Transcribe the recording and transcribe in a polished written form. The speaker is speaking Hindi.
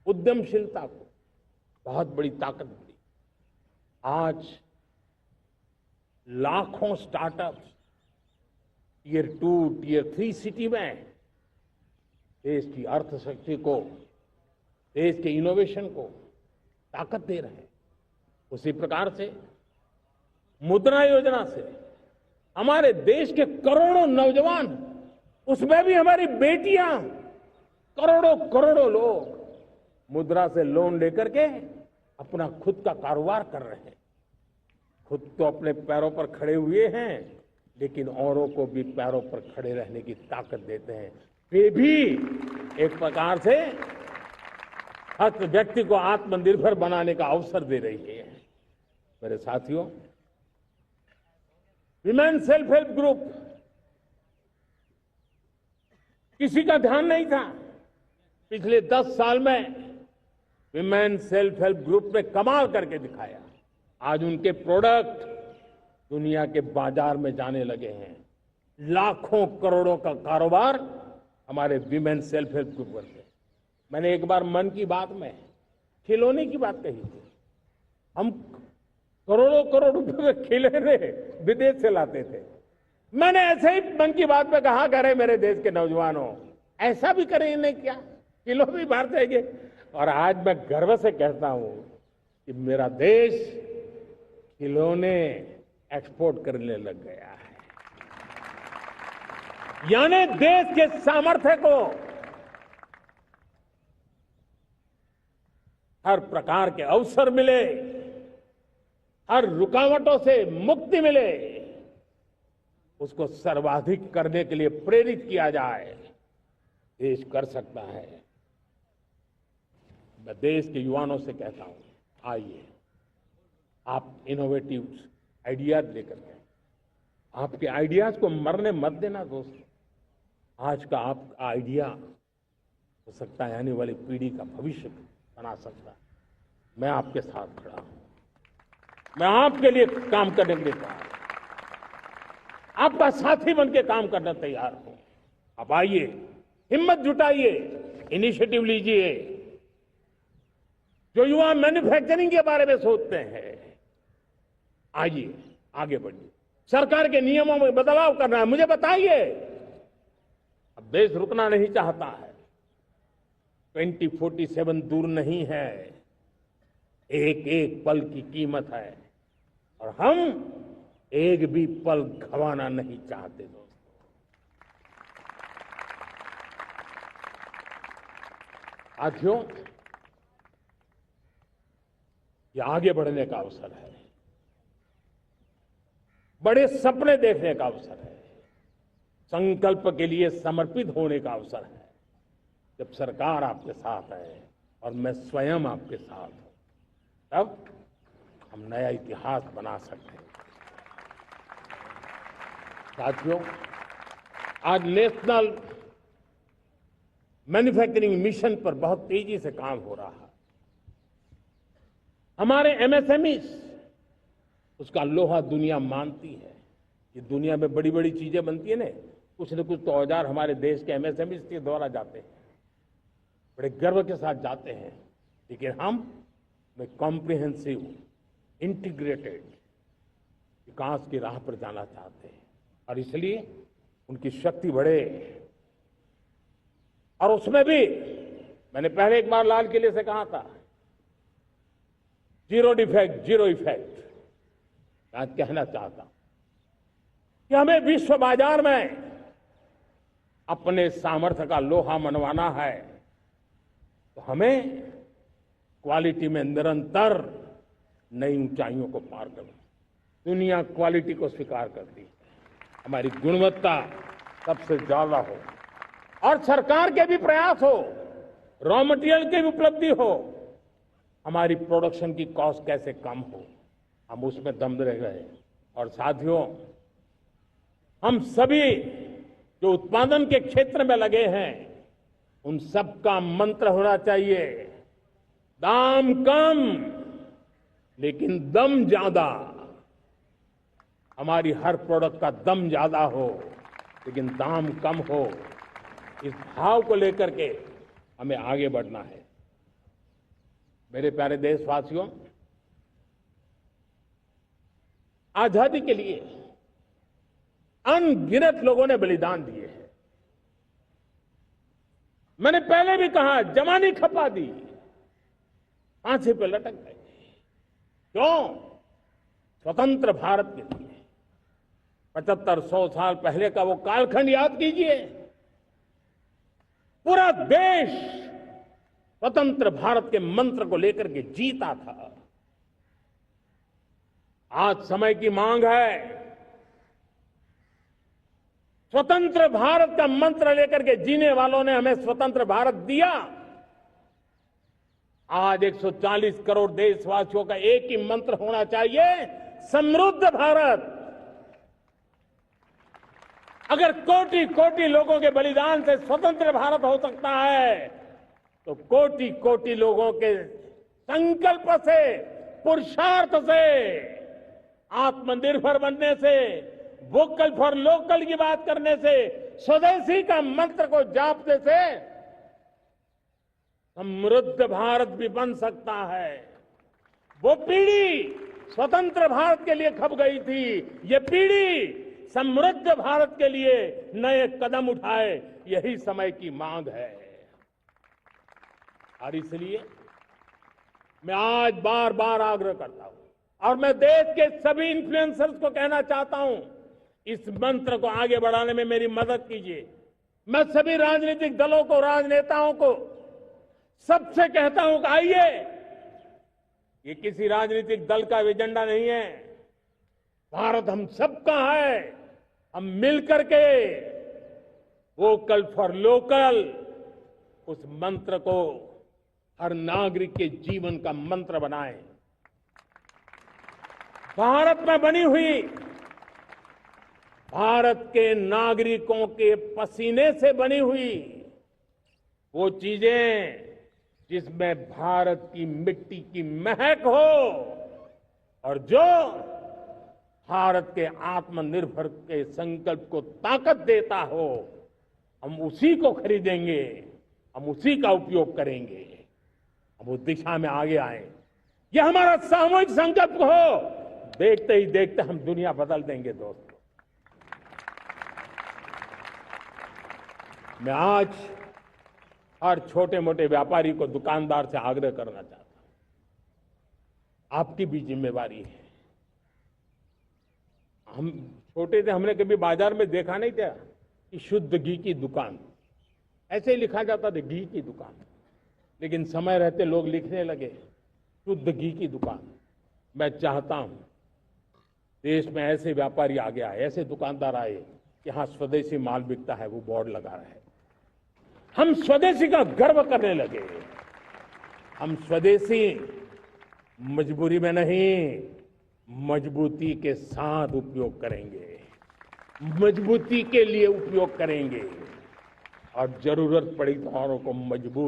उद्यमशीलता को बहुत बड़ी ताकत मिली। आज लाखों स्टार्टअप्स टियर 2, टियर 3 सिटी में देश की अर्थशक्ति को, देश के इनोवेशन को ताकत दे रहे हैं। उसी प्रकार से मुद्रा योजना से हमारे देश के करोड़ों नौजवान, उसमें भी हमारी बेटियां, करोड़ों करोड़ों लोग मुद्रा से लोन लेकर के अपना खुद का कारोबार कर रहे हैं। खुद तो अपने पैरों पर खड़े हुए हैं, लेकिन औरों को भी पैरों पर खड़े रहने की ताकत देते हैं। वे भी एक प्रकार से हर व्यक्ति को आत्मनिर्भर बनाने का अवसर दे रही है। मेरे साथियों, विमेन सेल्फ हेल्प ग्रुप किसी का ध्यान नहीं था। पिछले 10 साल में विमेन सेल्फ हेल्प ग्रुप ने कमाल करके दिखाया। आज उनके प्रोडक्ट दुनिया के बाजार में जाने लगे हैं। लाखों करोड़ों का कारोबार हमारे विमेन सेल्फ हेल्प ग्रुप करते हैं। मैंने एक बार मन की बात में खिलौने की बात कही थी। हम करोड़ों करोड़ रुपए में खिलौने विदेश से लाते थे। मैंने ऐसे ही मन की बात में कहा, करे मेरे देश के नौजवानों, ऐसा भी करें नहीं क्या, किलो भी बाहर जाएंगे। और आज मैं गर्व से कहता हूं कि मेरा देश खिलौने एक्सपोर्ट करने लग गया है। यानी देश के सामर्थ्य को हर प्रकार के अवसर मिले, हर रुकावटों से मुक्ति मिले, उसको सर्वाधिक करने के लिए प्रेरित किया जाए। देश कर सकता है। मैं देश के युवाओं से कहता हूं, आइए आप इनोवेटिव आइडियाज लेकर के, आपके आइडियाज को मरने मत देना दोस्तों। आज का आपका आइडिया हो सकता है आने वाली पीढ़ी का भविष्य बना सकता है। मैं आपके साथ खड़ा हूं, मैं आपके लिए काम करने के लिए तैयार हूं, आपका साथी बन के काम करने तैयार हूं। आप आइए, हिम्मत जुटाइए, इनिशिएटिव लीजिए। जो युवा मैन्युफैक्चरिंग के बारे में सोचते हैं, आइए आगे बढ़िए। सरकार के नियमों में बदलाव करना है, मुझे बताइए। अब देश रुकना नहीं चाहता है। 2047 दूर नहीं है, एक एक पल की कीमत है और हम एक भी पल गंवाना नहीं चाहते दोस्तों। साथियों, ये आगे बढ़ने का अवसर है, बड़े सपने देखने का अवसर है, संकल्प के लिए समर्पित होने का अवसर है। जब सरकार आपके साथ है और मैं स्वयं आपके साथ हूं, तब हम नया इतिहास बना सकते हैं। साथियों, आज नेशनल मैन्युफैक्चरिंग मिशन पर बहुत तेजी से काम हो रहा है। हमारे एमएसएमई उसका लोहा दुनिया मानती है। ये दुनिया में बड़ी बड़ी चीजें बनती है ना, कुछ न कुछ तो औजार हमारे देश के एमएसएमई के द्वारा जाते हैं, बड़े गर्व के साथ जाते हैं। लेकिन हम कॉम्प्रिहेंसिव इंटीग्रेटेड विकास की राह पर जाना चाहते हैं और इसलिए उनकी शक्ति बढ़े। और उसमें भी मैंने पहले एक बार लाल किले से कहा था, जीरो डिफेक्ट जीरो इफेक्ट। आज कहना चाहता हूं कि हमें विश्व बाजार में अपने सामर्थ्य का लोहा मनवाना है, तो हमें क्वालिटी में निरंतर नई ऊंचाइयों को पार करना। दुनिया क्वालिटी को स्वीकार करती है, हमारी गुणवत्ता सबसे ज्यादा हो और सरकार के भी प्रयास हो, रॉ मटेरियल की भी उपलब्धि हो, हमारी प्रोडक्शन की कॉस्ट कैसे कम हो, हम उसमें दम रह गए। और साथियों, हम सभी जो उत्पादन के क्षेत्र में लगे हैं, उन सबका मंत्र होना चाहिए, दाम कम लेकिन दम ज्यादा। हमारी हर प्रोडक्ट का दम ज्यादा हो लेकिन दाम कम हो। इस भाव को लेकर के हमें आगे बढ़ना है। मेरे प्यारे देशवासियों, आजादी के लिए अनगिनत लोगों ने बलिदान दिए हैं। मैंने पहले भी कहा, जवानी खपा दी, फांसी पे लटक गए। क्यों? स्वतंत्र भारत के लिए। 75-100 साल पहले का वो कालखंड याद कीजिए। पूरा देश स्वतंत्र भारत के मंत्र को लेकर के जीता था। आज समय की मांग है, स्वतंत्र भारत का मंत्र लेकर के जीने वालों ने हमें स्वतंत्र भारत दिया। आज 140 करोड़ देशवासियों का एक ही मंत्र होना चाहिए, समृद्ध भारत। अगर कोटि कोटि लोगों के बलिदान से स्वतंत्र भारत हो सकता है, तो कोटि कोटि लोगों के संकल्प से, पुरुषार्थ से, आत्मनिर्भर बनने से, वोकल फॉर लोकल की बात करने से, स्वदेशी का मंत्र को जापने से समृद्ध भारत भी बन सकता है। वो पीढ़ी स्वतंत्र भारत के लिए खप गई थी, ये पीढ़ी समृद्ध भारत के लिए नए कदम उठाए, यही समय की मांग है। और इसलिए मैं आज बार बार आग्रह करता हूं और मैं देश के सभी इन्फ्लुएंसर्स को कहना चाहता हूं, इस मंत्र को आगे बढ़ाने में मेरी मदद कीजिए। मैं सभी राजनीतिक दलों को, राजनेताओं को, सबसे कहता हूं कि आइए, ये किसी राजनीतिक दल का एजेंडा नहीं है। भारत हम सबका है। हम मिलकर के वोकल फॉर लोकल, उस मंत्र को हर नागरिक के जीवन का मंत्र बनाएं। भारत में बनी हुई, भारत के नागरिकों के पसीने से बनी हुई वो चीजें जिसमें भारत की मिट्टी की महक हो और जो भारत के आत्मनिर्भर के संकल्प को ताकत देता हो, हम उसी को खरीदेंगे, हम उसी का उपयोग करेंगे। हम उस दिशा में आगे आए, यह हमारा सामूहिक संकल्प हो। देखते ही देखते हम दुनिया बदल देंगे। दोस्तों, मैं आज हर छोटे मोटे व्यापारी को, दुकानदार से आग्रह करना चाहता हूं, आपकी भी जिम्मेवारी है। हम छोटे थे, हमने कभी बाजार में देखा नहीं था कि शुद्ध घी की दुकान, ऐसे ही लिखा जाता था घी की दुकान। लेकिन समय रहते लोग लिखने लगे शुद्ध घी की दुकान। मैं चाहता हूं देश में ऐसे व्यापारी आगे आए, ऐसे दुकानदार आए कि हाँ, स्वदेशी माल बिकता है, वो बोर्ड लगा रहे हैं। हम स्वदेशी का गर्व करने लगे। हम स्वदेशी मजबूरी में नहीं, मजबूती के साथ उपयोग करेंगे, मजबूती के लिए उपयोग करेंगे और जरूरत पड़ी तो औरों को मजबूर